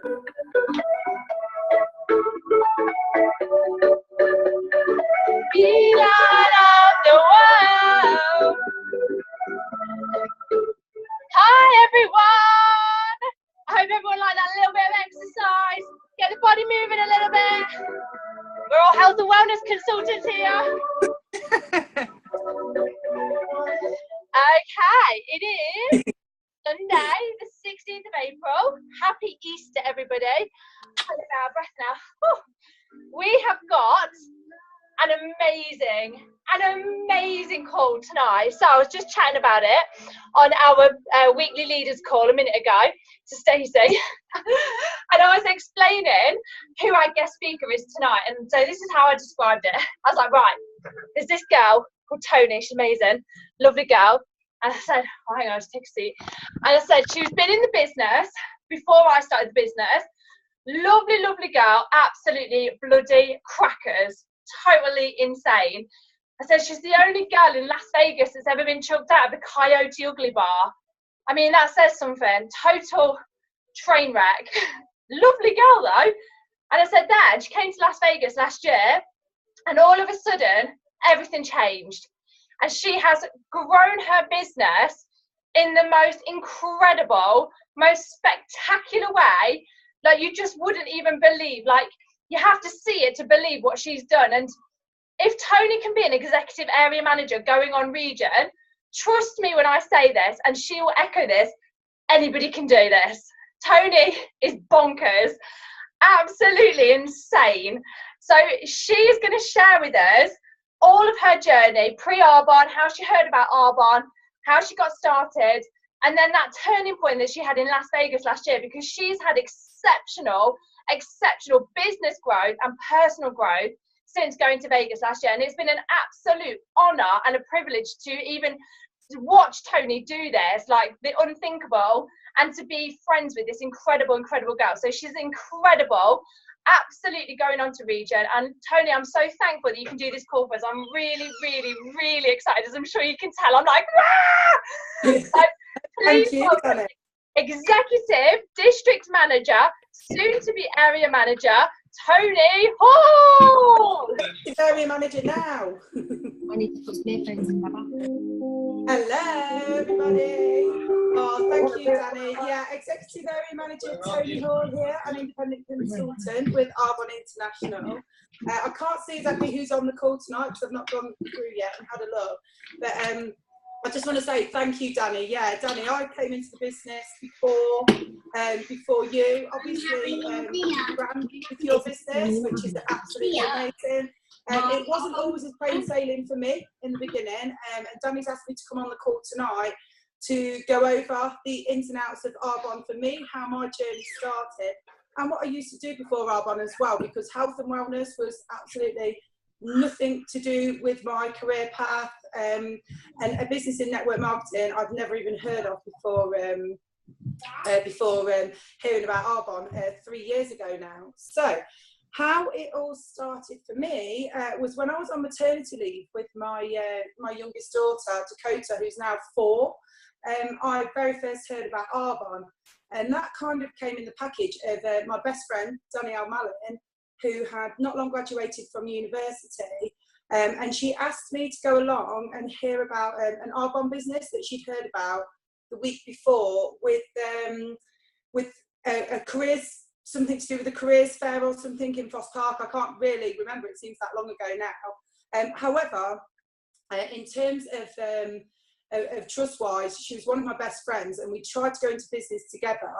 Be light of the world. Hi everyone! I hope everyone liked that little bit of exercise. Get the body moving a little bit. We're all health and wellness consultants here. Okay, it is Sunday, the 16th of April. Happy Easter, everybody. I'm out of breath now. Whew. We have got an amazing call tonight. So I was just chatting about it on our weekly leaders call a minute ago to Stacey. And I was explaining who our guest speaker is tonight. And so this is how I described it. I was like, right, there's this girl called Toni. She's amazing, lovely girl. And I said, oh, hang on, just take a seat. And I said, she's been in the business before I started the business. Lovely girl, absolutely bloody crackers, totally insane. I said, she's the only girl in Las Vegas that's ever been chucked out of the Coyote Ugly Bar. I mean, that says something. Total train wreck. Lovely girl, though. And I said, Dad, she came to Las Vegas last year, and all of a sudden, everything changed. And she has grown her business in the most incredible, most spectacular way. Like, you just wouldn't even believe. Like, you have to see it to believe what she's done. And if Toni can be an executive area manager going on region, trust me when I say this, and she will echo this, anybody can do this. Toni is bonkers, absolutely insane. So she's going to share with us all of her journey, pre-Arbonne, how she heard about Arbonne, how she got started, and then that turning point that she had in Las Vegas last year, because she's had exceptional business growth and personal growth since going to Vegas last year. And it's been an absolute honor and a privilege to even watch Toni do this, like the unthinkable, and to be friends with this incredible girl. So she's incredible, absolutely going on to region. And Toni, I'm so thankful that you can do this call for us. I'm really excited, as I'm sure you can tell. I'm like, ah! So please welcome Executive District Manager, soon to be Area Manager, Toni Hall. Area Manager now. I need to put my earphones in, Baba. Hello, everybody. Oh, thank you, Danny. Yeah, Executive Area Manager Toni Hall here, an independent consultant with Arbonne International. I can't see exactly who's on the call tonight because I've not gone through yet and had a look. But I just want to say thank you, Danny. Yeah, Danny, I came into the business before you. Obviously, brand with your business, which is absolutely amazing. It wasn't always as plain sailing for me in the beginning, and Danny's asked me to come on the call tonight to go over the ins and outs of Arbonne for me, how my journey started, and what I used to do before Arbonne as well, because health and wellness was absolutely nothing to do with my career path, and a business in network marketing I've never even heard of before hearing about Arbonne 3 years ago now. So how it all started for me was when I was on maternity leave with my youngest daughter, Dakota, who's now 4. I very first heard about Arbonne, and that kind of came in the package of my best friend, Danielle Mallon, who had not long graduated from university, and she asked me to go along and hear about an Arbonne business that she'd heard about the week before with a careers, something to do with the careers fair or something in Foss Park. I can't really remember, it seems that long ago now. However, in terms of trust-wise, she was one of my best friends, and we tried to go into business together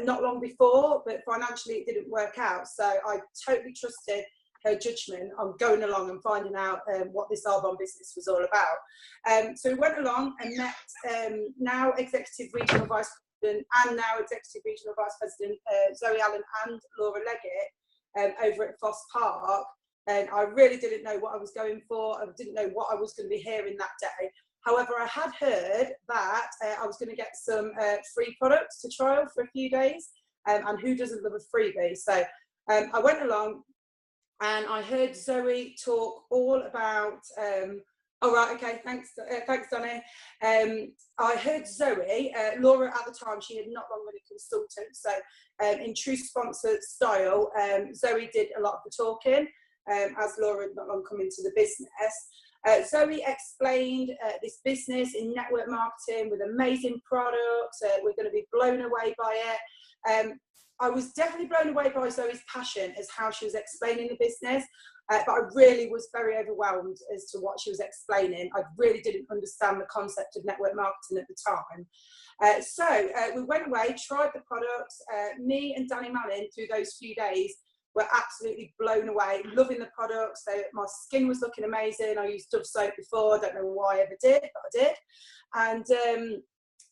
not long before, but financially it didn't work out. So I totally trusted her judgment on going along and finding out what this Arbonne business was all about. So we went along and met now Executive Regional Vice President and now Executive Regional Vice President Zoe Allen and Laura Leggett over at Foss Park. And I really didn't know what I was going for. I didn't know what I was going to be hearing that day. However, I had heard that I was going to get some free products to trial for a few days, and who doesn't love a freebie? So I went along and I heard Zoe talk all about Oh, right, okay, thanks, Toni. I heard Zoe, Laura at the time, she had not long been a consultant, so in true sponsor style, Zoe did a lot of the talking, as Laura had not long come into the business. Zoe explained this business in network marketing with amazing products. We're going to be blown away by it. I was definitely blown away by Zoe's passion as how she was explaining the business. But I really was very overwhelmed as to what she was explaining. I really didn't understand the concept of network marketing at the time. So we went away, tried the products. Me and Danny Mallin, through those few days, were absolutely blown away, loving the products. My skin was looking amazing. I used Dove soap before. I don't know why I ever did, but I did. And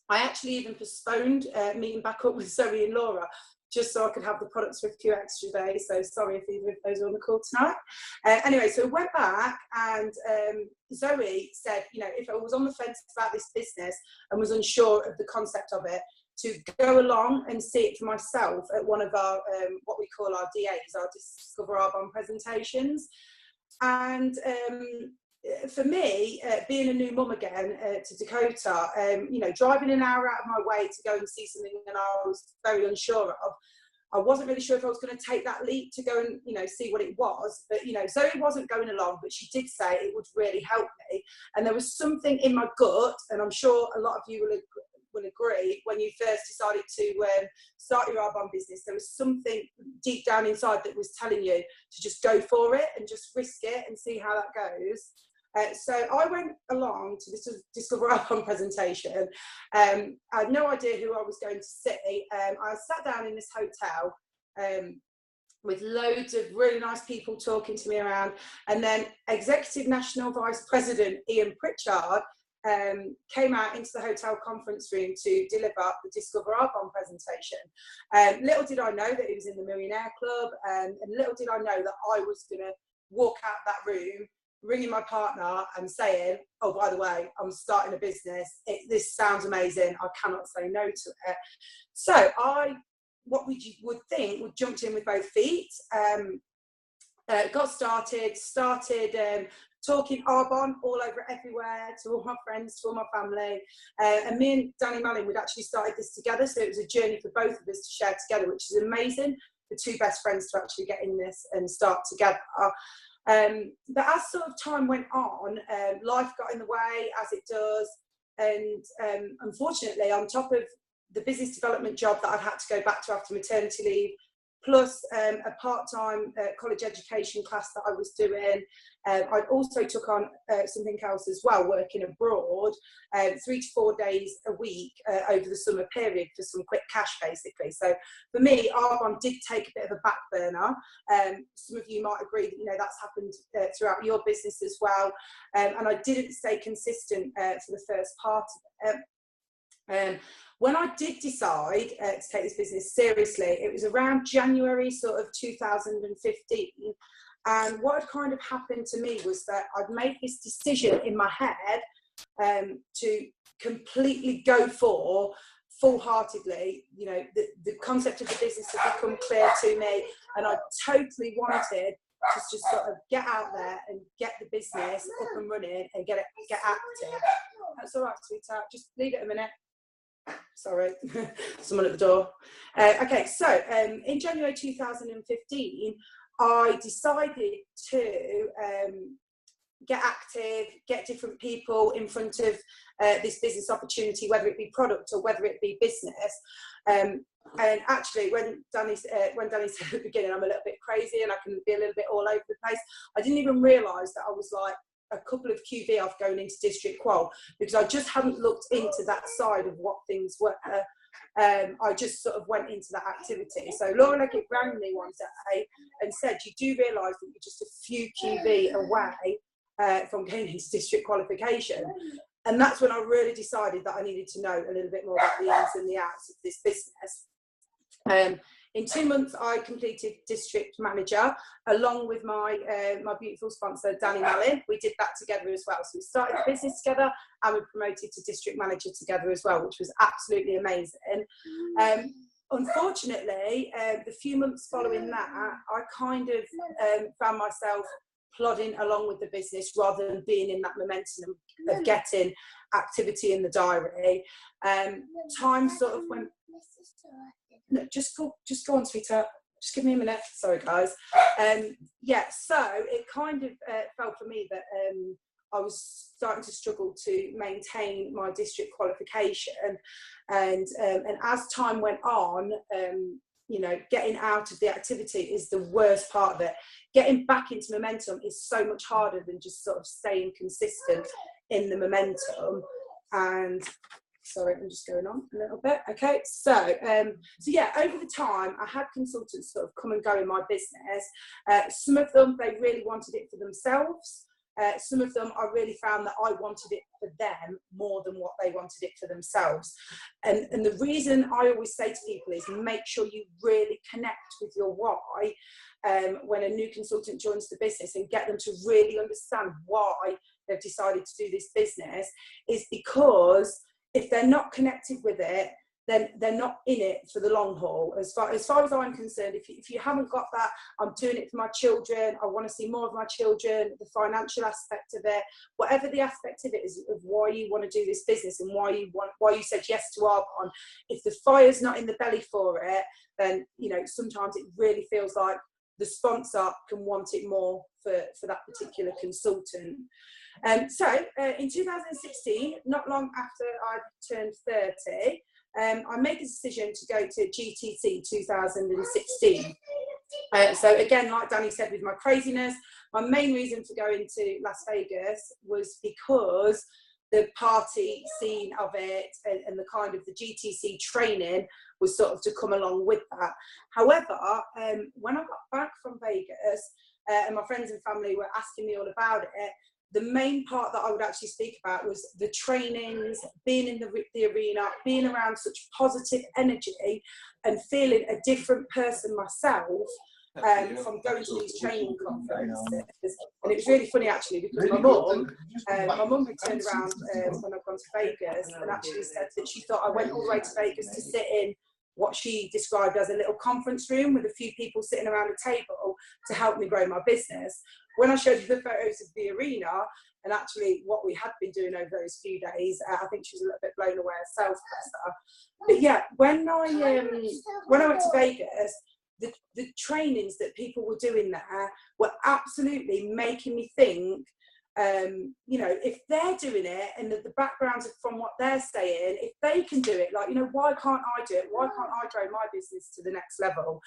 I actually even postponed meeting back up with Zoe and Laura, just so I could have the products for a few extra days. So sorry if either of those are on the call tonight. Anyway, so we went back and Zoe said, you know, if I was on the fence about this business and was unsure of the concept of it, to go along and see it for myself at one of our, what we call our DAs, our Discover Arbonne presentations. And for me, being a new mum again to Dakota, you know, driving an hour out of my way to go and see something that I was very unsure of, I wasn't really sure if I was going to take that leap to go and, you know, see what it was. But, you know, Zoe wasn't going along, but she did say it would really help me. And there was something in my gut, and I'm sure a lot of you will agree, when you first decided to start your Arbonne business, there was something deep down inside that was telling you to just go for it and just risk it and see how that goes. So I went along to this Discover Arbonne presentation. I had no idea who I was going to see. I sat down in this hotel with loads of really nice people talking to me around, and then Executive National Vice President EAM Pritchard came out into the hotel conference room to deliver the Discover Arbonne presentation. Little did I know that he was in the Millionaire Club, and little did I know that I was going to walk out that room ringing my partner and saying, oh, by the way, I'm starting a business. This sounds amazing. I cannot say no to it. So what you would think, would jumped in with both feet, got started talking Arbonne all over everywhere, to all my friends, to all my family. And me and Danny Mallin, we'd actually started this together. So it was a journey for both of us to share together, which is amazing. The two best friends to actually get in this and start together. But as sort of time went on, life got in the way, as it does, and unfortunately, on top of the business development job that I'd had to go back to after maternity leave, plus a part-time college education class that I was doing, I also took on something else as well, working abroad, 3 to 4 days a week over the summer period for some quick cash, basically. So for me, Arbonne did take a bit of a back burner. Some of you might agree that, you know, that's happened throughout your business as well. And I didn't stay consistent for the first part of it. When I did decide to take this business seriously, it was around January sort of 2015. And what had kind of happened to me was that I'd made this decision in my head to completely go for, full-heartedly, you know, the concept of the business had become clear to me, and I totally wanted to just sort of get out there and get the business up and running and get active. That's all right, sweetheart. Just leave it a minute. Sorry, someone at the door. Okay, so in January 2015, I decided to get active, get different people in front of this business opportunity, whether it be product or whether it be business. And actually, when Danny said at the beginning, I'm a little bit crazy and I can be a little bit all over the place, I didn't even realise that I was like a couple of QV off going into district qual, because I just hadn't looked into that side of what things were. I just sort of went into that activity. So Laura Leggett rang me one day and said, you do realise that you're just a few QV away from getting into district qualification. And that's when I really decided that I needed to know a little bit more about the ins and the outs of this business. In 2 months, I completed district manager along with my my beautiful sponsor, Danny Mallin. We did that together as well. So we started the business together and we promoted to district manager together as well, which was absolutely amazing. Unfortunately, the few months following that, I kind of found myself plodding along with the business rather than being in that momentum of getting activity in the diary. Time sort of went, no, just go on, sweetheart. Just give me a minute. Sorry, guys. Yeah, so it kind of felt for me that I was starting to struggle to maintain my district qualification, and as time went on, you know, getting out of the activity is the worst part of it. Getting back into momentum is so much harder than just sort of staying consistent in the momentum. And sorry, I'm just going on a little bit. Okay, so yeah, over the time, I had consultants sort of come and go in my business. Some of them, they really wanted it for themselves. Some of them, I really found that I wanted it for them more than what they wanted it for themselves. And the reason I always say to people is make sure you really connect with your why when a new consultant joins the business, and get them to really understand why they've decided to do this business. Is because if they're not connected with it, then they're not in it for the long haul. As far as I'm concerned, if you haven't got that, I'm doing it for my children, I want to see more of my children, the financial aspect of it, whatever the aspect of it is of why you want to do this business and why you said yes to Arbonne, if the fire's not in the belly for it, then, you know, sometimes it really feels like the sponsor can want it more for that particular consultant. So in 2016, not long after I turned 30, I made the decision to go to GTC 2016. So again, like Danny said, with my craziness, my main reason for going to Las Vegas was because the party scene of it and the kind of the GTC training was sort of to come along with that. However, when I got back from Vegas and my friends and family were asking me all about it, the main part that I would actually speak about was the trainings, being in the arena, being around such positive energy and feeling a different person myself from going to these training conferences. And it was really funny actually, because my mum had turned around when I'd gone to Vegas and actually said that she thought I went all the way to Vegas to sit in what she described as a little conference room with a few people sitting around a table to help me grow my business. When I showed her the photos of the arena and actually what we had been doing over those few days, I think she was a little bit blown away herself. But yeah, when I went to Vegas, the trainings that people were doing there were absolutely making me think, you know, if they're doing it and the backgrounds from what they're saying, if they can do it, like, you know, why can't I do it? Why can't I grow my business to the next level?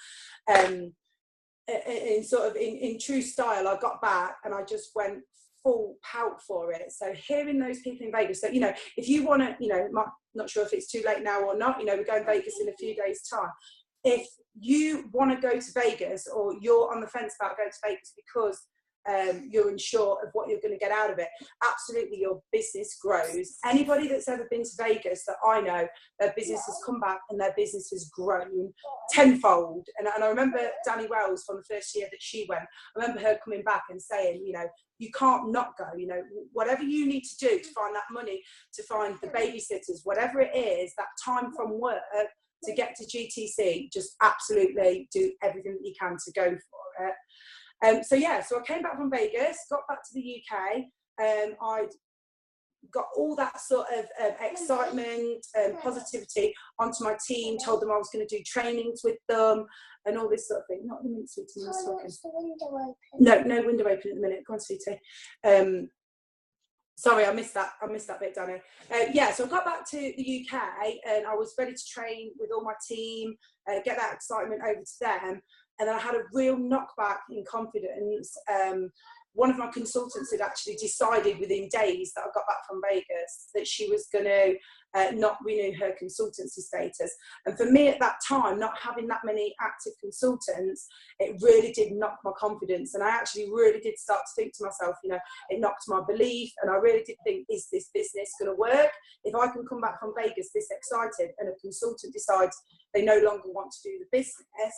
In sort of in true style, I got back and I just went full pout for it. So hearing those people in Vegas, so, you know, if you want to, you know, not sure if it's too late now or not, you know, we're going to Vegas in a few days' time. If you want to go to Vegas, or you're on the fence about going to Vegas because you're unsure of what you're going to get out of it, absolutely, your business grows. Anybody that's ever been to Vegas that I know, their business has come back and their business has grown tenfold. And I remember Danny Wells from the first year that she went, I remember her coming back and saying, you know, you can't not go, you know, whatever you need to do to find that money, to find the babysitters, whatever it is, that time from work to get to GTC, just absolutely do everything that you can to go for it. So yeah, so I came back from Vegas, got back to the UK, I'd got all that sort of excitement and positivity onto my team, told them I was going to do trainings with them and all this sort of thing. Not the minute, sweetie. No window open at the minute. Go on, sweetie. Sorry, I missed that bit, Danny. Yeah, so I got back to the UK and I was ready to train with all my team, get that excitement over to them. And then I had a real knockback in confidence. One of my consultants had actually decided within days that I got back from Vegas that she was going to not renew her consultancy status. And for me at that time, not having that many active consultants, it really did knock my confidence. And I actually really did start to think to myself, you know, it knocked my belief. And I really did think, is this business going to work? If I can come back from Vegas this excited and a consultant decides they no longer want to do the business.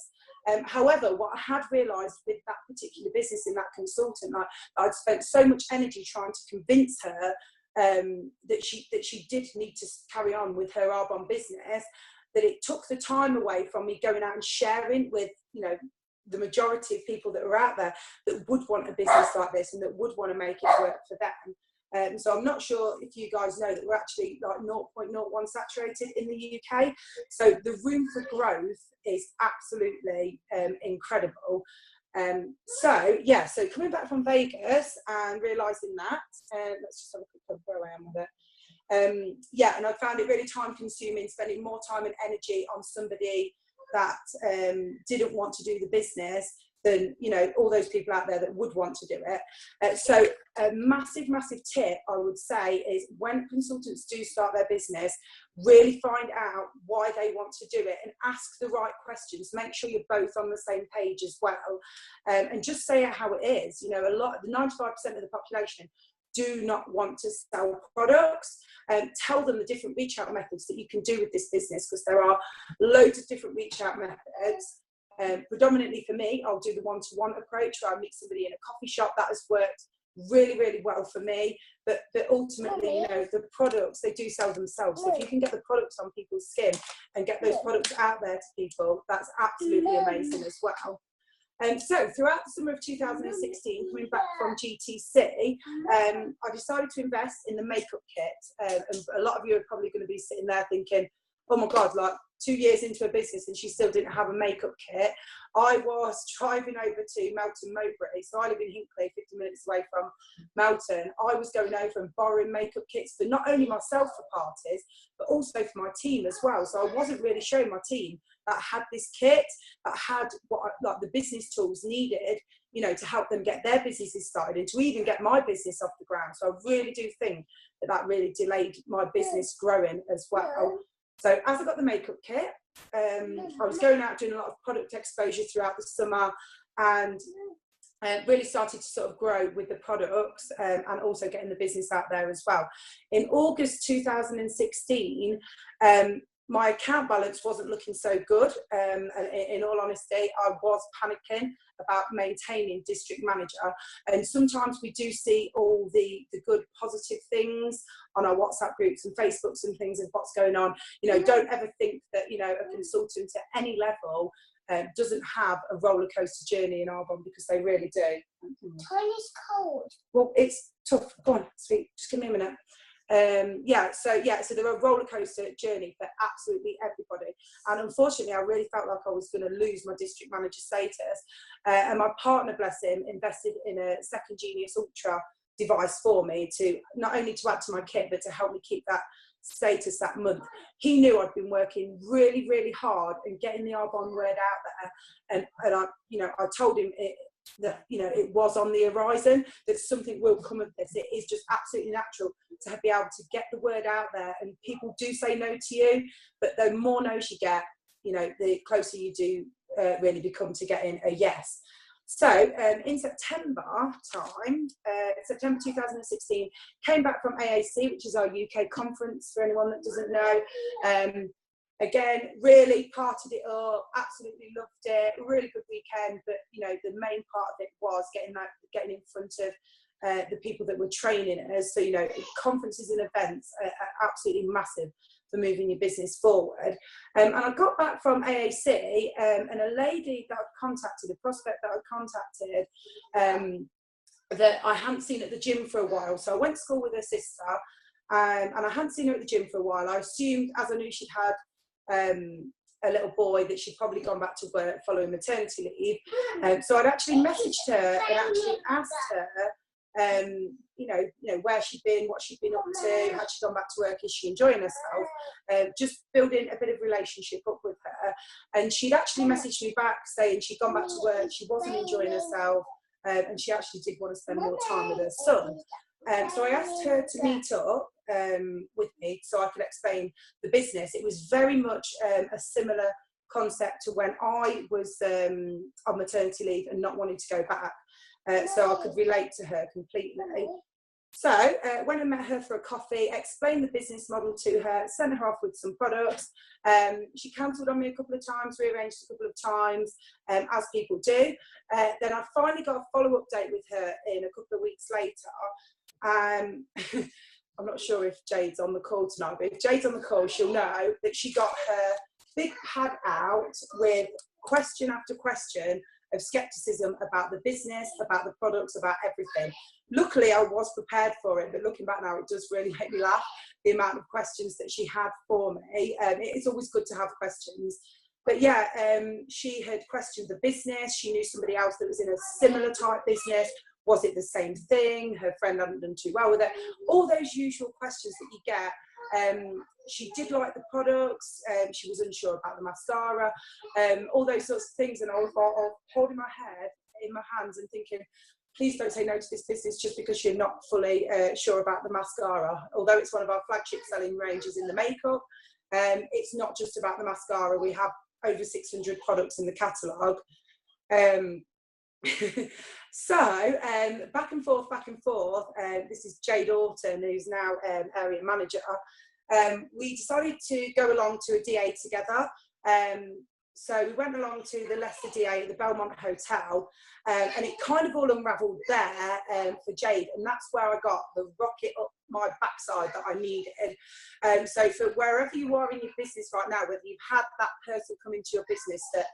However, what I had realised with that particular business in that consultant, I'd spent so much energy trying to convince her that she did need to carry on with her Arbonne business, that it took the time away from me going out and sharing with, you know, the majority of people that are out there that would want a business like this and that would want to make it work for them. So I'm not sure if you guys know that we're actually like 0.01 saturated in the UK. So the room for growth is absolutely incredible. So coming back from Vegas and realising that, let's just have a quick look where I am with it. And I found it really time consuming, spending more time and energy on somebody that didn't want to do the business than, you know, all those people out there that would want to do it. So a massive tip I would say is, when consultants do start their business, really find out why they want to do it and ask the right questions. Make sure you're both on the same page as well, and just say it how it is. You know, 95% of the population do not want to sell products. Tell them the different reach out methods that you can do with this business, because there are loads of different reach out methods. Predominantly for me, I'll do the one-to-one approach where I meet somebody in a coffee shop. That has worked really well for me. But ultimately, you know, the products, they do sell themselves. So if you can get the products on people's skin and get those products out there to people, that's absolutely amazing as well. So throughout the summer of 2016, coming back from GTC, I decided to invest in the makeup kit. And a lot of you are probably going to be sitting there thinking, oh my God, like 2 years into a business and she still didn't have a makeup kit. I was driving over to Melton Mowbray, so I live in Hinckley, 50 minutes away from Melton. I was going over and borrowing makeup kits for not only myself for parties, but also for my team as well. So I wasn't really showing my team that I had this kit, that had what like the business tools needed, you know, to help them get their businesses started and to even get my business off the ground. So I really do think that that really delayed my business growing as well. So as I got the makeup kit, I was going out doing a lot of product exposure throughout the summer, and really started to sort of grow with the products, and also getting the business out there as well. In August 2016, my account balance wasn't looking so good, and in all honesty, I was panicking about maintaining district manager. And sometimes we do see all the good positive things on our WhatsApp groups and Facebooks and things of what's going on. You know, don't ever think that, you know, a consultant at any level doesn't have a roller coaster journey in Arbonne, because they really do. Tony's cold. Well, it's tough. Go on, sweet. Just give me a minute. So there are a roller coaster journey for absolutely everybody, and unfortunately I really felt like I was going to lose my district manager status, and my partner, bless him, invested in a second Genius Ultra device for me, to not only to add to my kit but to help me keep that status that month. He knew I'd been working really hard and getting the Arbonne word out there, and I told him that, you know, it was on the horizon, that something will come of this. It is just absolutely natural to be able to get the word out there, and people do say no to you, but the more no's you get, you know, the closer you do really become to getting a yes. So in September time, September 2016, came back from AAC, which is our UK conference for anyone that doesn't know. Again, really partied it up, absolutely loved it, really good weekend. But, you know, the main part of it was getting in front of the people that were training us. So, you know, conferences and events are absolutely massive for moving your business forward. And I got back from AAC, and a lady that I'd contacted, a prospect that I'd contacted, that I hadn't seen at the gym for a while. So I went to school with her sister, and I hadn't seen her at the gym for a while. I assumed, as I knew she'd had a little boy, that she'd probably gone back to work following maternity leave. So I'd actually messaged her and actually asked her, you know, where she'd been, what she'd been up to, had she gone back to work, is she enjoying herself? Just building a bit of relationship up with her. And she'd actually messaged me back saying she'd gone back to work, she wasn't enjoying herself, and she actually did want to spend more time with her son. So I asked her to meet up with me so I could explain the business. It was very much a similar concept to when I was on maternity leave and not wanting to go back. So I could relate to her completely. So went and met her for a coffee, explained the business model to her, sent her off with some products. She cancelled on me a couple of times, rearranged a couple of times, as people do. Then I finally got a follow-up date with her in a couple of weeks later. I'm not sure if Jade's on the call tonight, but if Jade's on the call, she'll know that she got her big pad out with question after question of scepticism about the business, about the products, about everything. Luckily, I was prepared for it, but looking back now, it does really make me laugh, the amount of questions that she had for me. It's always good to have questions. But yeah, she had questioned the business. She knew somebody else that was in a similar type business. Was it the same thing? Her friend hadn't done too well with it. All those usual questions that you get. She did like the products. She was unsure about the mascara. All those sorts of things. And I was holding my head in my hands and thinking, please don't say no to this business just because you're not fully sure about the mascara. Although it's one of our flagship selling ranges in the makeup, it's not just about the mascara. We have over 600 products in the catalogue. So back and forth. This is Jade Orton, who's now area manager. We decided to go along to a DA together. So we went along to the Leicester DA at the Belmont Hotel, and it kind of all unravelled there for Jade, and that's where I got the rocket up my backside that I needed. So for wherever you are in your business right now, whether you've had that person come into your business that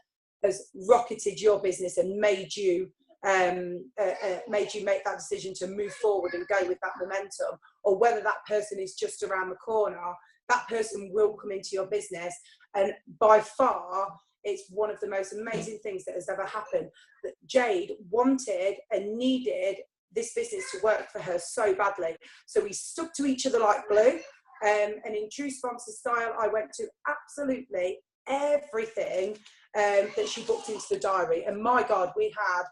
has rocketed your business and made you make that decision to move forward and go with that momentum, or whether that person is just around the corner, that person will come into your business. And by far, it's one of the most amazing things that has ever happened, that Jade wanted and needed this business to work for her so badly. So we stuck to each other like glue. And in true sponsor style, I went to absolutely everything that she booked into the diary. And my God, we had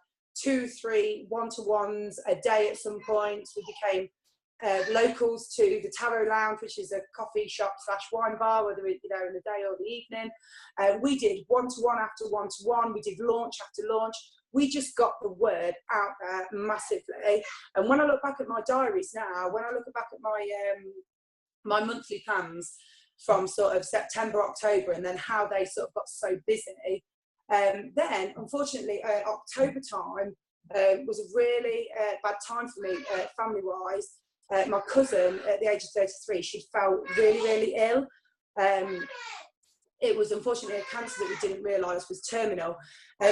2-3 one-to-ones a day at some point. We became locals to the Tarot Lounge, which is a coffee shop / wine bar, whether it's in the day or the evening. We did one-to-one after one-to-one. We did launch after launch. We just got the word out there massively. And when I look back at my diaries now, when I look back at my my monthly plans from sort of September, October, and then how they sort of got so busy, then unfortunately October time was a really bad time for me family-wise. My cousin, at the age of 33, she fell really, really ill. It was unfortunately a cancer that we didn't realise was terminal.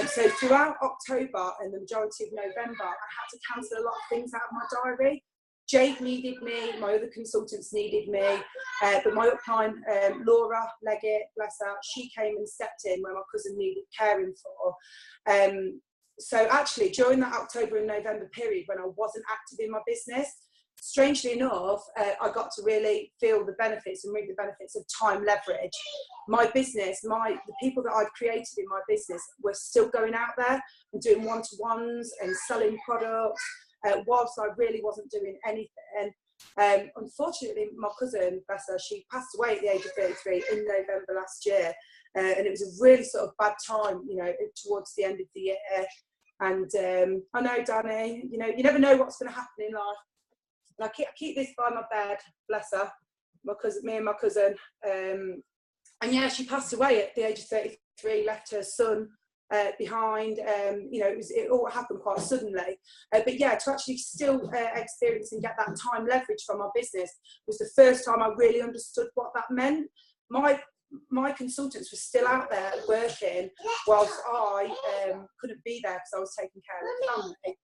So throughout October and the majority of November, I had to cancel a lot of things out of my diary. Jade needed me, my other consultants needed me, but my upline, Laura Leggett, bless her, she came and stepped in when my cousin needed caring for. So actually, during that October and November period when I wasn't active in my business, strangely enough, I got to really feel the benefits and reap the benefits of time leverage. My business, the people that I'd created in my business were still going out there and doing one-to-ones and selling products, whilst I really wasn't doing anything. Unfortunately, my cousin, bless her, she passed away at the age of 33 in November last year. And it was a really sort of bad time, towards the end of the year. And I know, Danny, you never know what's going to happen in life. And I keep this by my bed, bless her, me and my cousin. And yeah, she passed away at the age of 33, left her son behind. It all happened quite suddenly. But yeah, to actually still experience and get that time leverage from our business was the first time I really understood what that meant. My consultants were still out there working whilst I couldn't be there because I was taking care of the family.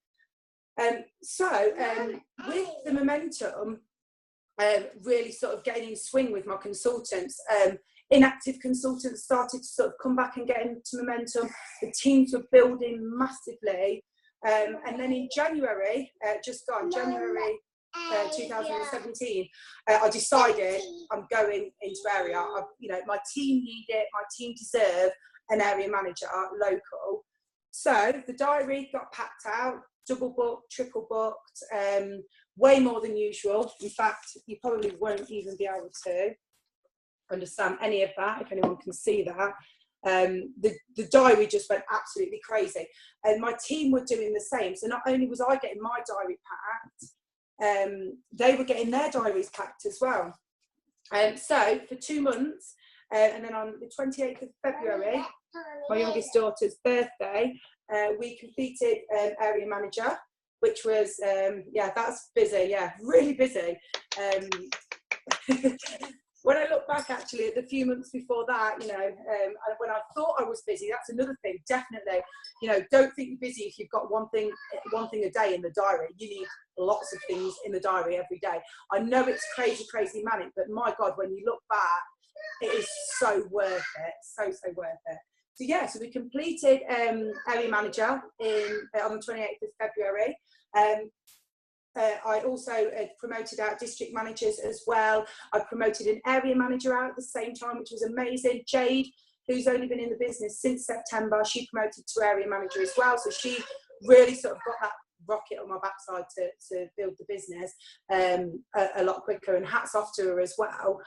With the momentum really sort of gaining swing with my consultants, inactive consultants started to sort of come back and get into momentum. The teams were building massively. And then in January, January 2017, I decided I'm going into area. My team need it, my team deserve an area manager local. So the diary got packed out, double booked, triple booked, way more than usual. In fact, you probably won't even be able to understand any of that if anyone can see that. The diary just went absolutely crazy, and my team were doing the same. So not only was I getting my diary packed, they were getting their diaries packed as well. So for 2 months, and then on the 28th of February, my youngest daughter's birthday, we completed area manager, which was that's busy, really busy. when I look back actually at the few months before that, you know, when I thought I was busy, that's another thing, definitely, you know, don't think you're busy if you've got one thing a day in the diary. You need lots of things in the diary every day. I know it's crazy manic, but my God, when you look back, it is so worth it, so worth it. So yeah, so we completed area manager on the 28th of February. I also promoted out district managers as well. I promoted an area manager out at the same time, which was amazing. Jade, who's only been in the business since September, she promoted to area manager as well. So she really sort of got that rocket on my backside to build the business a lot quicker, and hats off to her as well.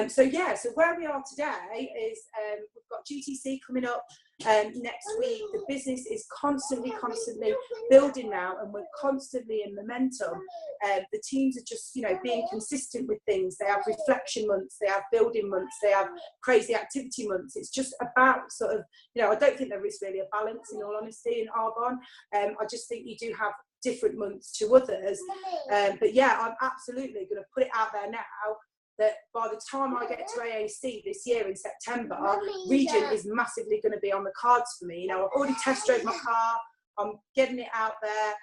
So yeah, so where we are today is we've got GTC coming up next week. The business is constantly building now, and we're constantly in momentum. The teams are just, you know, being consistent with things. They have reflection months, they have building months, they have crazy activity months. It's just about sort of, you know, I don't think there is really a balance, in all honesty, in Arbonne. I just think you do have different months to others. But yeah, I'm absolutely going to put it out there now that by the time I get to AAC this year in September, Regent is massively going to be on the cards for me. You know, I've already test drove my car, I'm getting it out there.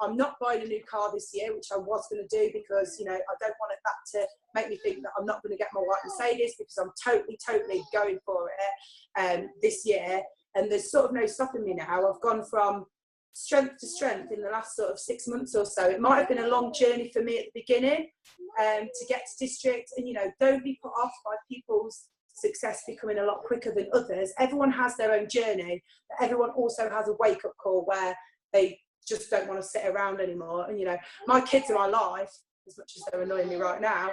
I'm not buying a new car this year, which I was going to do, because, you know, I don't want that to make me think that I'm not going to get my white Mercedes, because I'm totally going for it this year. And there's sort of no stopping me now. I've gone from strength to strength in the last sort of 6 months or so. It might have been a long journey for me at the beginning to get to district, and, you know, don't be put off by people's success becoming a lot quicker than others. Everyone has their own journey, but everyone also has a wake-up call where they just don't want to sit around anymore. And, you know, my kids are my life, as much as they're annoying me right now,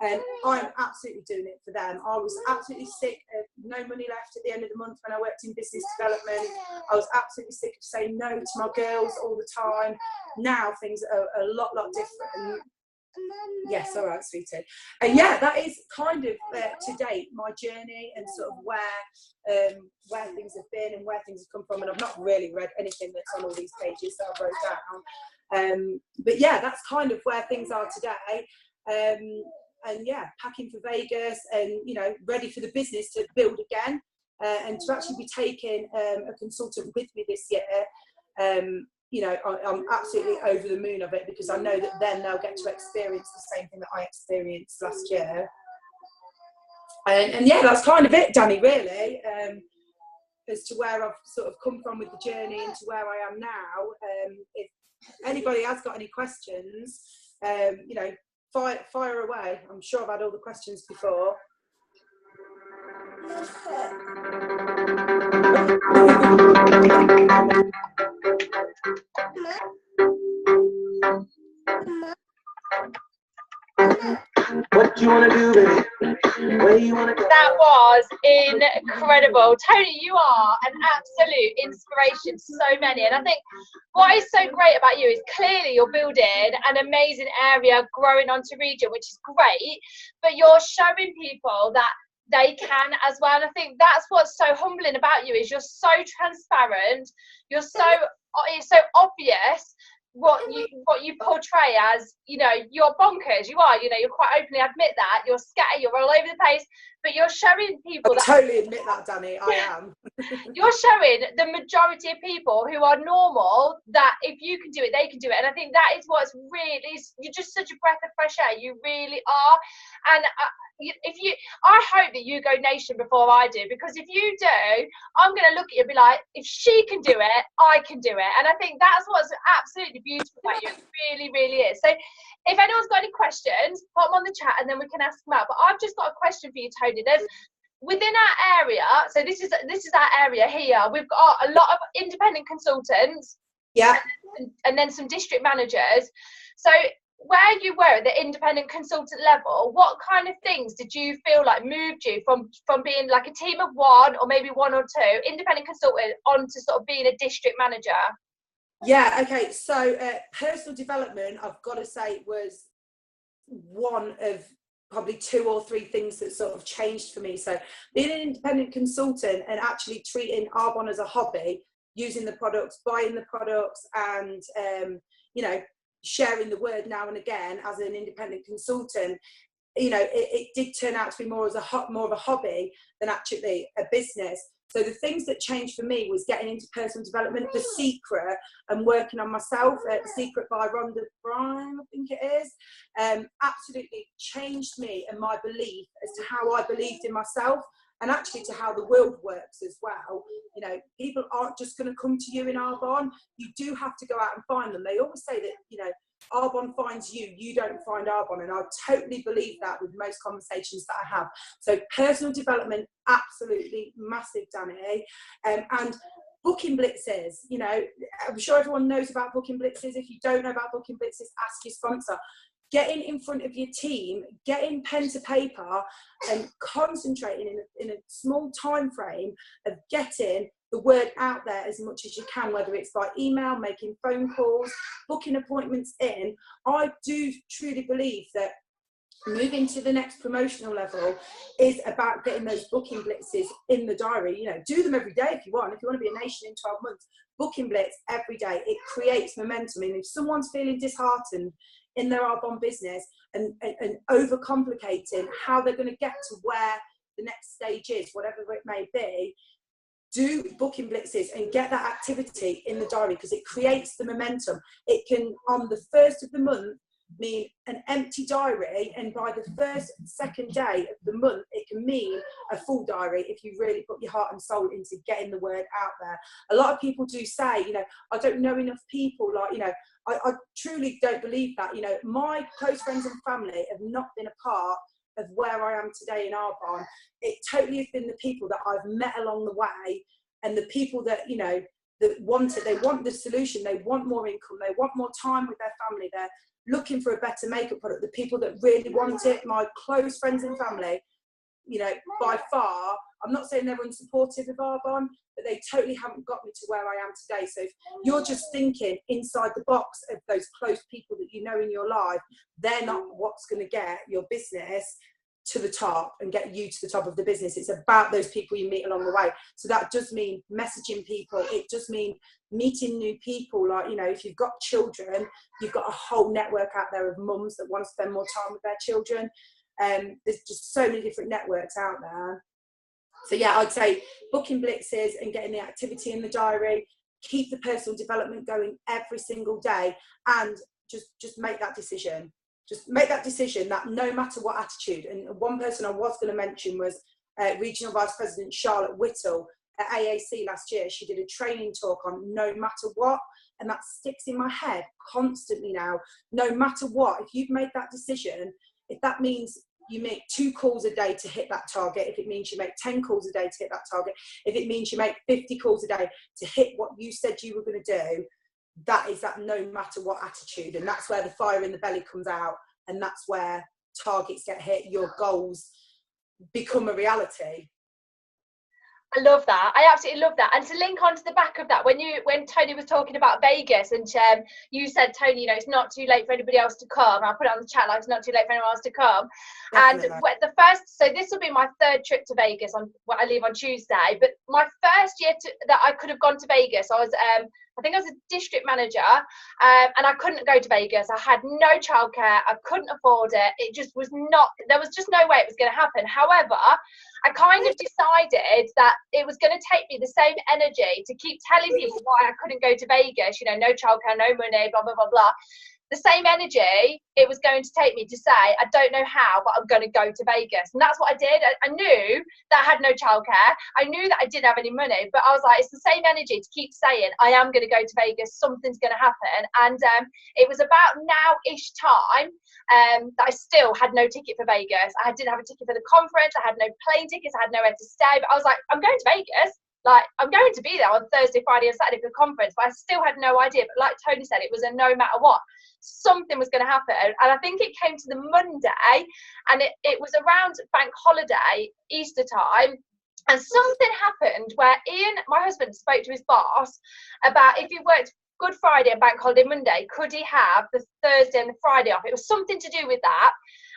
and I'm absolutely doing it for them. I was absolutely sick of no money left at the end of the month when I worked in business development. I was absolutely sick of saying no to my girls all the time. Now things are a lot different. Yes, all right, sweetie. And yeah, that is kind of to date my journey, and sort of where things have been and where things have come from. And I've not really read anything that's on all these pages that I wrote down. But yeah, that's kind of where things are today. And yeah, packing for Vegas, and, you know, ready for the business to build again, and to actually be taking a consultant with me this year. You know, I'm absolutely over the moon of it, because I know that then they'll get to experience the same thing that I experienced last year. And yeah, that's kind of it, Danny, really, as to where I've sort of come from with the journey and to where I am now. If anybody has got any questions, you know, fire away. I'm sure I've had all the questions before. What you want to do with it? Where you want to go? That was incredible. Toni, you are an absolute inspiration to so many. And I think what is so great about you is clearly you're building an amazing area, growing onto Regent, which is great, but you're showing people that they can as well. And I think that's what's so humbling about you, is you're so transparent, it's so obvious what you portray as, you know, you're bonkers, you are, you know, you're quite openly admit that, you're scattered, you're all over the place, but you're showing people I totally admit that, Danny, I am. You're showing the majority of people who are normal that if you can do it, they can do it. And I think that is what's really, you're just such a breath of fresh air, you really are. And I hope that you go nation before I do, because if you do, I'm going to look at you and be like, if she can do it, I can do it. And I think that's what's absolutely beautiful about you. It really is. So if anyone's got any questions, put them on the chat and then we can ask them out. But I've just got a question for you, Toni. There's within our area, so this is our area here, we've got a lot of independent consultants, yeah, and then some district managers. So where you were at the independent consultant level, what kind of things did you feel like moved you from being like a team of one, or maybe one or two independent consultant, on to sort of being a district manager? Yeah, okay, so personal development, I've got to say, was one of probably 2 or 3 things that sort of changed for me. So being an independent consultant and actually treating Arbonne as a hobby, using the products, buying the products, and you know, sharing the word now and again as an independent consultant, you know, it did turn out to be more of a hobby than actually a business. So the things that changed for me was getting into personal development, The Secret, and working on myself. The Secret by Rhonda Byrne, I think it is, absolutely changed me and my belief as to how I believed in myself, and actually to how the world works as well. You know, people aren't just going to come to you in Arbonne. You do have to go out and find them. They always say that, you know, Arbonne finds you, you don't find Arbonne. And I totally believe that with most conversations that I have. So personal development, absolutely massive, Danny. And booking blitzes, you know, I'm sure everyone knows about booking blitzes. If you don't know about booking blitzes, ask your sponsor. Getting in front of your team, getting pen to paper and concentrating in a small time frame of getting the word out there as much as you can, whether it's by email, making phone calls, booking appointments in. I do truly believe that moving to the next promotional level is about getting those booking blitzes in the diary. You know, do them every day if you want. If you want to be a nation in 12 months, booking blitz every day. It creates momentum. And if someone's feeling disheartened in their Arbonne business and overcomplicating how they're going to get to where the next stage is, whatever it may be, do booking blitzes and get that activity in the diary, because it creates the momentum. It can, on the first of the month, mean an empty diary, and by the second day of the month it can mean a full diary if you really put your heart and soul into getting the word out there. A lot of people do say, you know, I don't know enough people, like, you know, I truly don't believe that. You know, my close friends and family have not been a part of where I am today in Arbonne. It totally has been the people that I've met along the way, and the people that, you know, that want it. They want the solution, they want more income, they want more time with their family, they're looking for a better makeup product. The people that really want it, my close friends and family, you know, by far, I'm not saying they're unsupportive of Arbonne, but they totally haven't got me to where I am today. So if you're just thinking inside the box of those close people that you know in your life, they're not what's going to get your business to the top and get you to the top of the business. It's about those people you meet along the way. So that does mean messaging people. It does mean meeting new people. Like, you know, if you've got children, you've got a whole network out there of mums that want to spend more time with their children. There's just so many different networks out there. So yeah, I'd say booking blitzes and getting the activity in the diary, keep the personal development going every single day, and just make that decision. Just make that decision that no matter what attitude. And one person I was going to mention was Regional Vice President Charlotte Whittle at AAC last year. She did a training talk on no matter what, and that sticks in my head constantly now. No matter what, if you've made that decision, if that means you make 2 calls a day to hit that target, if it means you make 10 calls a day to hit that target, if it means you make 50 calls a day to hit what you said you were going to do, that is that no matter what attitude. And that's where the fire in the belly comes out, and that's where targets get hit, your goals become a reality. I love that. I absolutely love that. And to link on to the back of that, when Toni was talking about Vegas, and you said, Toni, you know, it's not too late for anybody else to come. I put it on the chat, like, it's not too late for anyone else to come. Definitely. And so this will be my 3rd trip to Vegas. I leave on Tuesday, but my first year that I could have gone to Vegas, I think I was a district manager, and I couldn't go to Vegas. I had no childcare. I couldn't afford it. It just was not, there was just no way it was going to happen. However, I kind of decided that it was going to take me the same energy to keep telling people why I couldn't go to Vegas, you know, no childcare, no money, blah, blah, blah, blah. The same energy it was going to take me to say, I don't know how, but I'm going to go to Vegas. And that's what I did. I knew that I had no childcare. I knew that I didn't have any money, but I was like, it's the same energy to keep saying, I am going to go to Vegas. Something's going to happen. And it was about now-ish time that I still had no ticket for Vegas. I didn't have a ticket for the conference. I had no plane tickets. I had nowhere to stay. But I was like, I'm going to Vegas. Like, I'm going to be there on Thursday, Friday, and Saturday for the conference, but I still had no idea. But like Toni said, it was a no matter what. Something was going to happen. And I think it came to the Monday, and it was around bank holiday, Easter time. And something happened where Ian, my husband, spoke to his boss about if he worked Good Friday and bank holiday Monday, could he have the Thursday and the Friday off? It was something to do with that.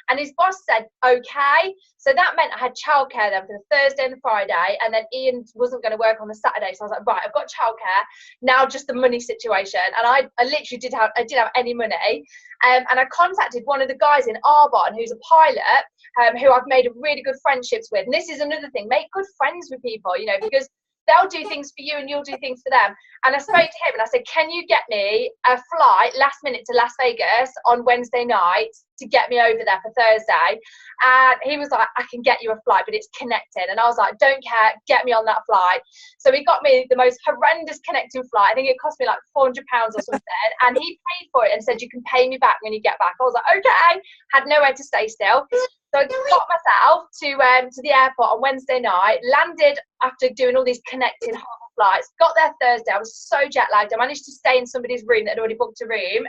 And his boss said, okay. So that meant I had childcare then for the Thursday and the Friday, and then Ian wasn't going to work on the Saturday. So I was like, right, I've got childcare, now just the money situation. And I literally did have any money. And I contacted one of the guys in Arbonne who's a pilot, who I've made really good friendships with. And this is another thing, make good friends with people, you know, because they'll do things for you and you'll do things for them. And I spoke to him and I said, can you get me a flight last minute to Las Vegas on Wednesday night to get me over there for Thursday? And he was like, I can get you a flight, but it's connecting. And I was like, don't care, get me on that flight. So he got me the most horrendous connecting flight. I think it cost me like £400 or something. And he paid for it and said, you can pay me back when you get back. I was like, okay. Had nowhere to stay still. So I got myself to the airport on Wednesday night, landed after doing all these connecting flights, got there Thursday. I was so jet lagged. I managed to stay in somebody's room that had already booked a room.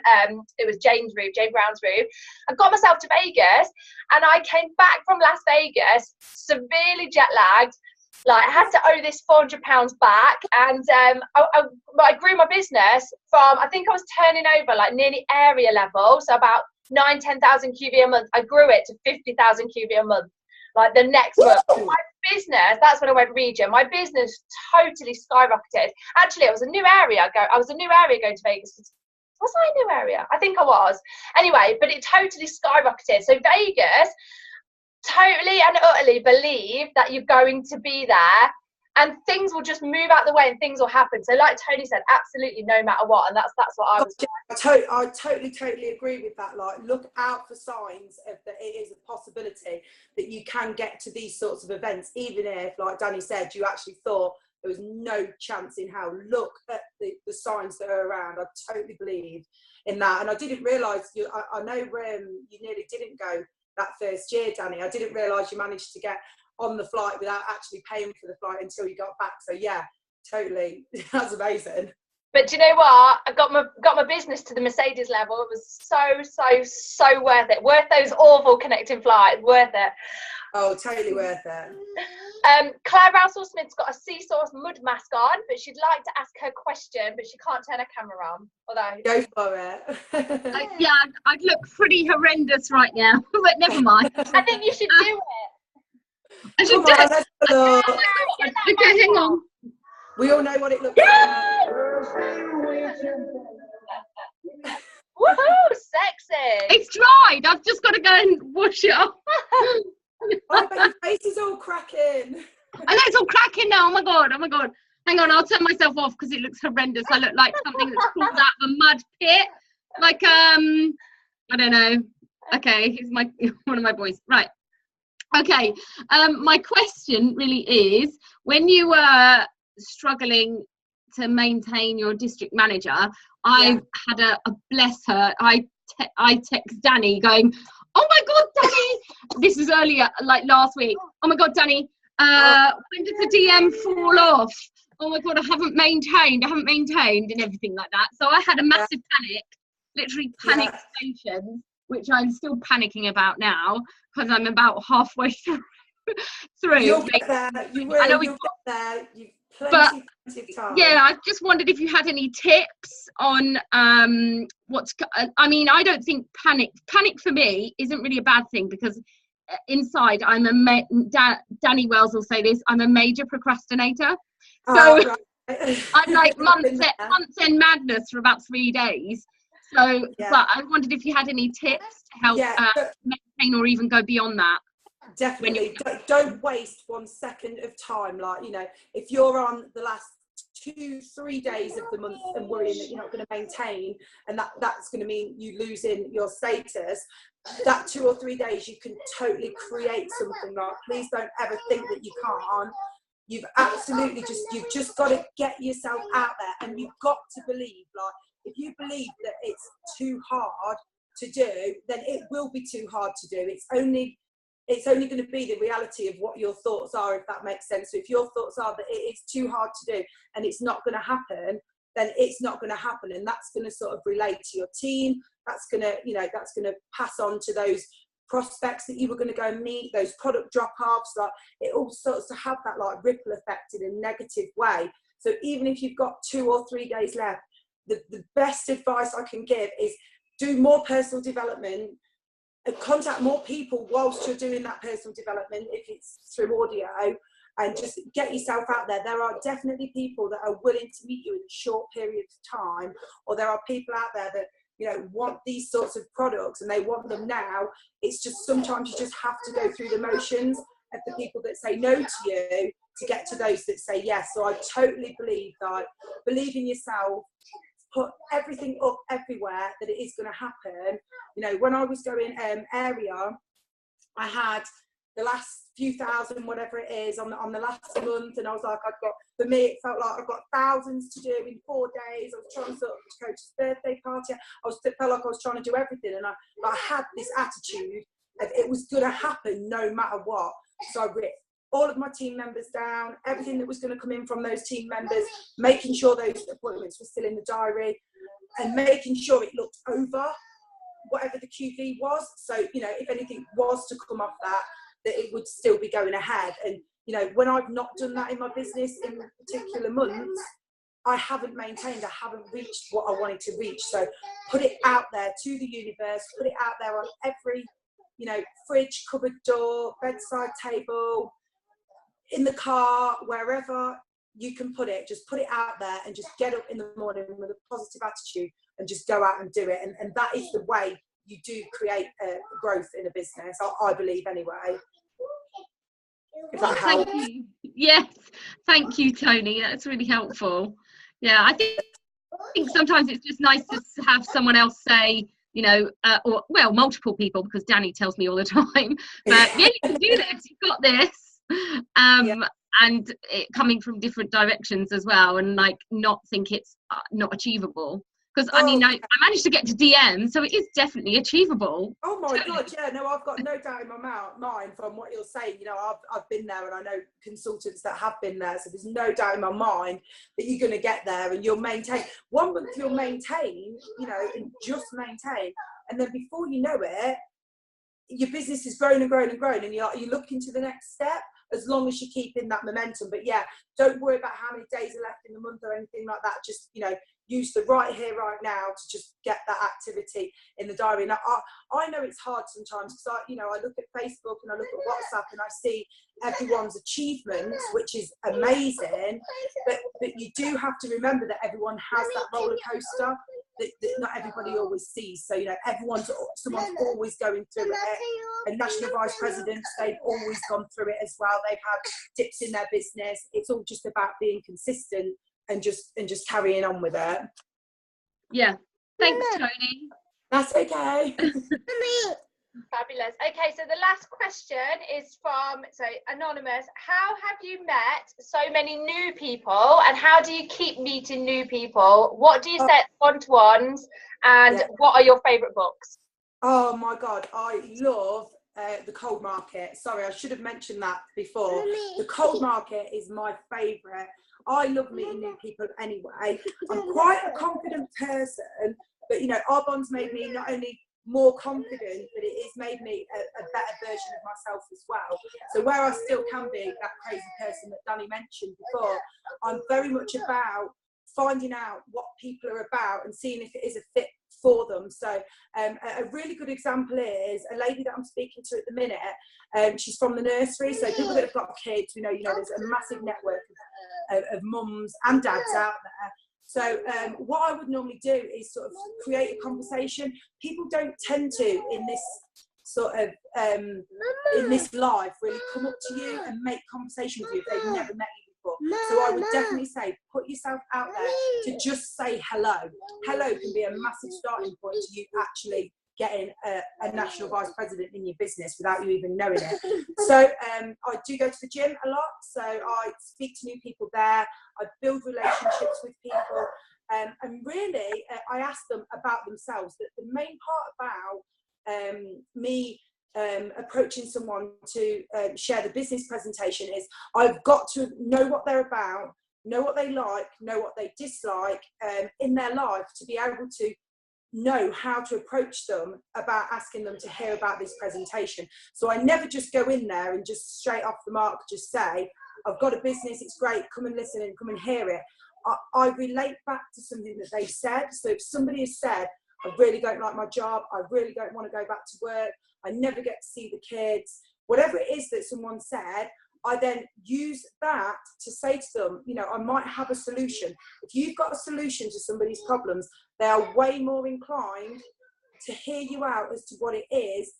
It was Jane Brown's room. I got myself to Vegas, and I came back from Las Vegas severely jet lagged. Like, I had to owe this £400 back, and I grew my business from, I think I was turning over like nearly area level, so about 10,000 QV a month. I grew it to 50,000 QV a month, like the next month. My business, that's when I went region. My business totally skyrocketed. Actually, it was a new area. I was a new area going to Vegas. Was I a new area? I think I was. Anyway, but it totally skyrocketed. So Vegas, totally and utterly believe that you're going to be there and things will just move out the way and things will happen. So like Toni said, absolutely no matter what. And that's what I was I totally agree with that. Like, look out for signs of that it is a possibility that you can get to these sorts of events, even if, like Danny said, you actually thought there was no chance in hell. Look at the signs that are around. I totally believe in that. And I didn't realise, I know you nearly didn't go that first year, Danny. I didn't realise you managed to get on the flight without actually paying for the flight until you got back. So yeah, totally. That's amazing. But do you know what? I got my business to the Mercedes level. It was so worth it. Worth those awful connecting flights. Worth it. Oh, totally worth it. Claire Rousel-Smith's got a sea sauce mud mask on, but she'd like to ask her question, but she can't turn her camera on. Although, go for it. Yeah, I'd look pretty horrendous right now, but never mind. I think you should do it. I should Come do on, it. let's look. Okay, hang on. We all know what it looks like. Woohoo! Sexy. It's dried. I've just got to go and wash it off. Oh, but your face is all cracking. I know it's all cracking now. Oh my god. Hang on, I'll turn myself off because it looks horrendous. I look like something that's crawled out of a mud pit. Like I don't know. Okay, here's one of my boys. Right. Okay. My question really is, when you were struggling to maintain your district manager, I had a bless her. I text Danny going, oh my god, Danny, this was earlier, like last week. Oh my god, Danny, when did the DM fall off? Oh my god, I haven't maintained and everything like that. So I had a massive panic, literally panic stations, which I'm still panicking about now because I'm about halfway through. You'll get there. You will. You'll get there. You've plenty of time. Yeah, I just wondered if you had any tips on I mean, I don't think panic for me isn't really a bad thing, because inside I'm Danny Wells will say this, I'm a major procrastinator. So I'm like months end madness for about 3 days. So but I wondered if you had any tips to help maintain or even go beyond that. Definitely. Don't waste 1 second of time. Like, you know, if you're on the last 2-3 days of the month and worrying that you're not going to maintain, and that's going to mean you losing your status, that 2 or 3 days you can totally create something. Like, please don't ever think that you can't. You've just got to get yourself out there, and you've got to believe. Like, if you believe that it's too hard to do, then it will be too hard to do. It's only going to be the reality of what your thoughts are, if that makes sense. So if your thoughts are that it is too hard to do and it's not going to happen, then it's not going to happen. And that's going to sort of relate to your team. That's going to pass on to those prospects that you were going to go and meet, those product drop-offs. Like, it all starts to have that like ripple effect in a negative way. So even if you've got 2 or 3 days left, the best advice I can give is do more personal development. contact more people whilst you're doing that personal development, if it's through audio, and just get yourself out there. There are definitely people that are willing to meet you in a short period of time, or there are people out there that, you know, want these sorts of products and they want them now. It's just sometimes you just have to go through the motions of the people that say no to you to get to those that say yes. So I totally believe that. Believe in yourself, put everything up everywhere that it is going to happen. You know, when I was going area, I had the last few thousand, whatever it is, on the last month, and I was like, for me, it felt like I've got thousands to do in 4 days. I was trying to sort of coach's birthday party. Felt like I was trying to do everything, and I had this attitude of it was going to happen no matter what. So I ripped all of my team members down, everything that was going to come in from those team members, making sure those appointments were still in the diary, and making sure it looked over whatever the QV was. So, you know, if anything was to come off that it would still be going ahead. And, you know, when I've not done that in my business in particular months, I haven't maintained, I haven't reached what I wanted to reach. So put it out there to the universe, put it out there on every, you know, fridge, cupboard door, bedside table, in the car, wherever you can put it, just put it out there and just get up in the morning with a positive attitude and just go out and do it. And that is the way you do create growth in a business, I believe anyway. If that helps. Thank you. Yes, thank you, Toni. That's really helpful. Yeah, I think sometimes it's just nice to have someone else say, you know, or well, multiple people, because Danny tells me all the time, but yeah, you can do this, you've got this. And it coming from different directions as well, and like not think it's not achievable. Because I mean, I managed to get to DM, so it is definitely achievable. Oh my God, yeah, no, I've got no doubt in my mind from what you're saying. You know, I've been there, and I know consultants that have been there, so there's no doubt in my mind that you're going to get there, and you'll maintain. 1 month you'll maintain, you know, and just maintain, and then before you know it, your business is grown and grown and grown, and you're looking to the next step, as long as you keep in that momentum. But yeah, don't worry about how many days are left in the month or anything like that. Just, you know, use the right here, right now to just get that activity in the diary. Now, I know it's hard sometimes, because I look at Facebook and I look at WhatsApp and I see everyone's achievements, which is amazing. But you do have to remember that everyone has that roller coaster that not everybody always sees. So, you know, someone's always going through it. And national vice presidents, they've always gone through it as well. They've had dips in their business. It's all just about being consistent and just carrying on with it. Yeah. Thanks, Toni. That's okay. Fabulous. Okay, so the last question is from Anonymous. How have you met so many new people, and how do you keep meeting new people? What do you set one-to-ones, and what are your favourite books? Oh my God, I love the cold market. Sorry, I should have mentioned that before. The cold market is my favourite. I love meeting new people anyway. I'm quite a confident person, but you know, Arbonne's made me not only more confident, but it has made me a better version of myself as well. So where I still can be that crazy person that Danny mentioned before, I'm very much about finding out what people are about and seeing if it is a fit for them. So a really good example is a lady that I'm speaking to at the minute. She's from the nursery, so people that have got kids, we know, there's a massive network of mums and dads out there. So what I would normally do is sort of create a conversation. People don't tend to, in this sort of in this life, really come up to you and make conversation with you if they've never met you before. So I would definitely say, put yourself out there to just say hello. Hello can be a massive starting point to you actually getting a national vice president in your business without you even knowing it. So I do go to the gym a lot, so I speak to new people there, I build relationships with people, and really I ask them about themselves. The main part about me approaching someone to share the business presentation is I've got to know what they're about, know what they like, know what they dislike in their life, to be able to know how to approach them about asking them to hear about this presentation. So I never just go in there and just straight off the mark just say, I've got a business, it's great, come and listen and come and hear it. I relate back to something that they've said. So if somebody has said, I really don't like my job, I really don't want to go back to work, I never get to see the kids, whatever it is that someone said, I then use that to say to them, you know, I might have a solution. If you've got a solution to somebody's problems, they are way more inclined to hear you out as to what it is,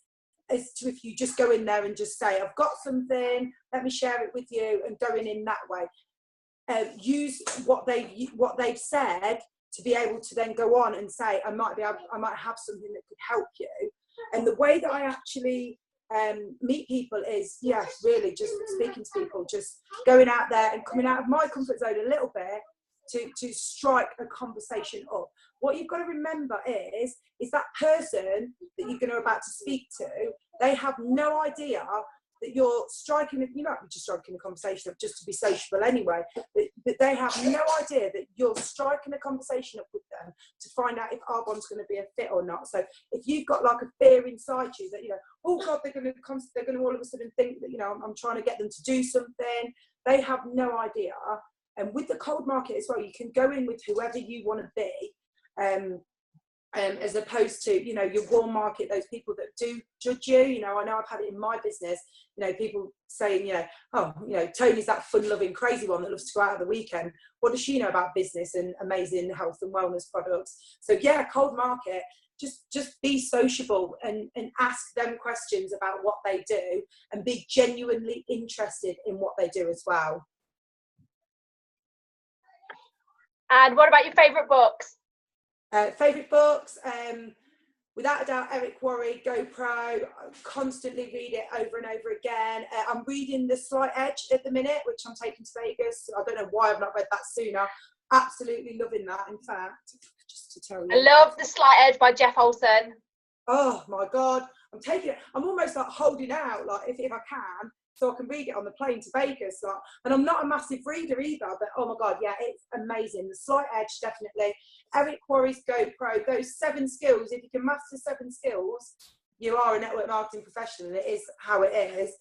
as to if you just go in there and just say, I've got something, let me share it with you, and going in that way. Use what they've said to be able to then go on and say, I might have something that could help you. And the way that I actually meet people is, yes, really just speaking to people, just going out there and coming out of my comfort zone a little bit to strike a conversation up. What you've got to remember is that person that you're going to about to speak to, they have no idea that you're striking, you might be just striking a conversation up just to be sociable anyway, but they have no idea that you're striking a conversation up with them to find out if Arbonne's going to be a fit or not. So if you've got like a fear inside you that, you know, oh God, they're going to all of a sudden think that, you know, I'm trying to get them to do something, they have no idea. And with the cold market as well, you can go in with whoever you want to be, as opposed to, you know, your warm market, those people that do judge you. You know, I know I've had it in my business, you know, people saying, you know, oh, you know, Tony's that fun-loving, crazy one that loves to go out at the weekend. What does she know about business and amazing health and wellness products? So yeah, cold market, just be sociable and ask them questions about what they do and be genuinely interested in what they do as well. And what about your favourite books? Favourite books, without a doubt, Eric Worre, GoPro. I constantly read it over and over again. I'm reading The Slight Edge at the minute, which I'm taking to Vegas. I don't know why I've not read that sooner. Absolutely loving that, in fact, just to tell you. I love The Slight Edge by Jeff Olson. Oh my God, I'm almost like holding out, like if I can, so I can read it on the plane to Vegas. Like, and I'm not a massive reader either, but oh my God, yeah, it's amazing. The Slight Edge, definitely. Eric Worre's GoPro, those 7 skills, if you can master 7 skills, you are a network marketing professional, and it is how it is.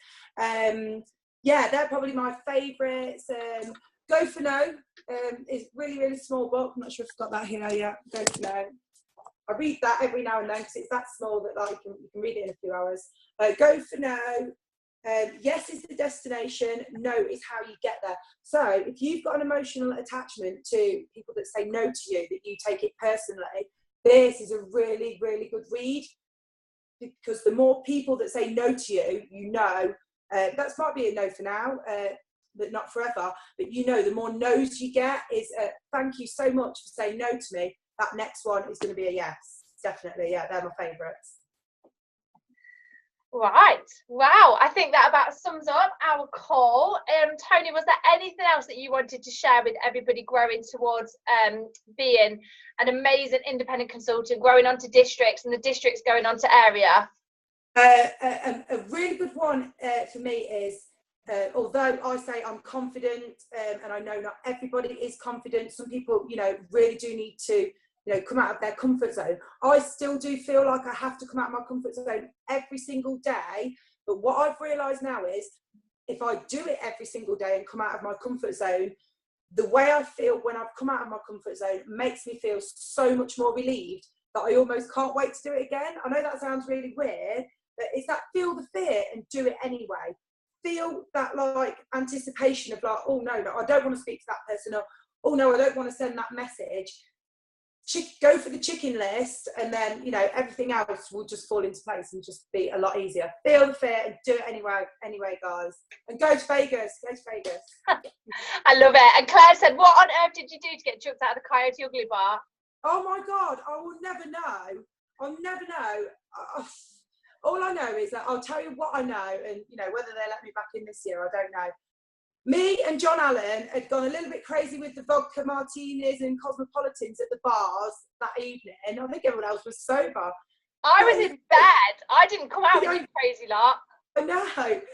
Yeah, they're probably my favourites. Go for No is really, really small book. I'm not sure if I've got that here yet. Go for No. I read that every now and then because it's that small that like, you can read it in a few hours. Go for No. Yes is the destination, no is how you get there. So if you've got an emotional attachment to people that say no to you, that you take it personally, this is a really, really good read, because the more people that say no to you, you know, that might be a no for now, but not forever, but you know, the more no's you get is thank you so much for saying no to me, that next one is going to be a yes. Definitely, yeah, they're my favourites. Right, wow, I think that about sums up our call. Toni, was there anything else that you wanted to share with everybody growing towards being an amazing independent consultant, growing onto districts and the districts going on to area? A really good one for me is, although I say I'm confident, and I know not everybody is confident, some people, you know, really do need to, you know, come out of their comfort zone. I still do feel like I have to come out of my comfort zone every single day. But what I've realised now is, if I do it every single day and come out of my comfort zone, the way I feel when I've come out of my comfort zone makes me feel so much more relieved that I almost can't wait to do it again. I know that sounds really weird, but it's that feel the fear and do it anyway. Feel that like anticipation of like, oh no, I don't want to speak to that person, or oh no, I don't want to send that message. Go for the chicken list, and then, you know, everything else will just fall into place and just be a lot easier. Feel the fear and do it anyway, guys. And go to Vegas. I love it. And Claire said, what on earth did you do to get chucked out of the Coyote Ugly bar? Oh my God, I will never know. I'll never know. All I know is that I'll tell you what I know, and, you know, whether they let me back in this year, I don't know. Me and John Allen had gone a little bit crazy with the vodka martinis and cosmopolitans at the bars that evening. I think everyone else was sober. I was in bed. I didn't come out with you crazy lot. I know.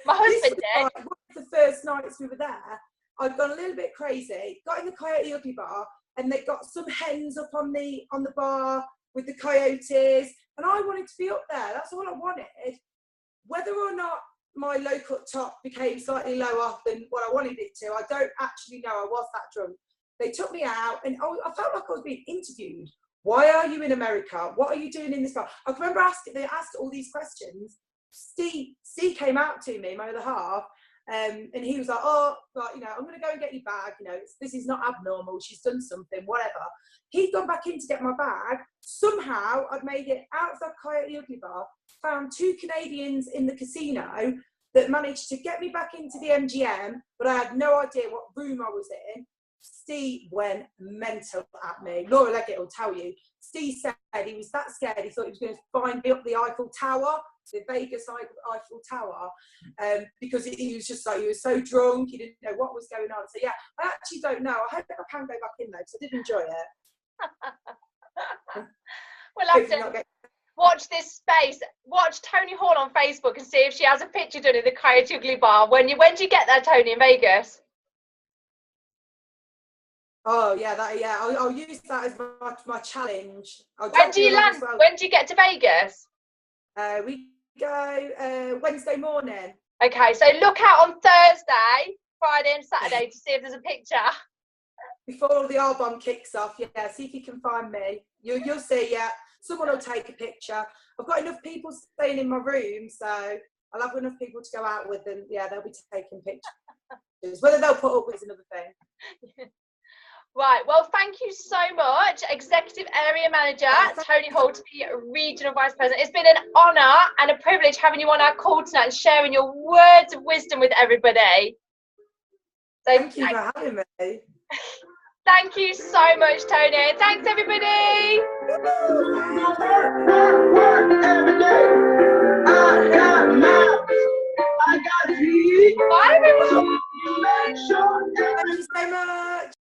My husband did. Like, one of the first nights we were there, I'd gone a little bit crazy, got in the Coyote Ugly bar, and they got some hens up on the bar with the coyotes, and I wanted to be up there. That's all I wanted. Whether or not my low cut top became slightly lower than what I wanted it to, I don't actually know. I was that drunk. They took me out, and I felt like I was being interviewed. Why are you in America? What are you doing in this car? I remember they asked all these questions. Steve came out to me, my other half, and he was like, oh, like, you know, I'm going to go and get your bag. You know, this is not abnormal. She's done something, whatever. He'd gone back in to get my bag. Somehow I'd made it out of that Coyote Ugly bar, found 2 Canadians in the casino that managed to get me back into the MGM, but I had no idea what room I was in. Steve went mental at me. Laura Leggett will tell you. Steve said he was that scared he thought he was going to find me up the Eiffel Tower, the Vegas Eiffel Tower, because he was just like, he was so drunk, he didn't know what was going on. So yeah, I actually don't know. I hope I can go back in though, because I did enjoy it. We'll have to watch this space. Watch Toni Hall on Facebook and see if she has a picture done in the Coyote Ugly bar. When do you get there, Toni, in Vegas? Oh yeah, I'll use that as my challenge. When do you land? Well. When do you get to Vegas? We go Wednesday morning. Okay, so look out on Thursday, Friday and Saturday to see if there's a picture. Before the album kicks off, yeah, see if you can find me. You'll see, yeah. Someone will take a picture. I've got enough people staying in my room, so I'll have enough people to go out with, and yeah, they'll be taking pictures. Whether they'll put up with is another thing. Right, well, thank you so much, Executive Area Manager Toni Hall, to be Regional Vice President. It's been an honour and a privilege having you on our call tonight and sharing your words of wisdom with everybody. So, thank you for having me. Thank you so much, Toni. Thanks, everybody.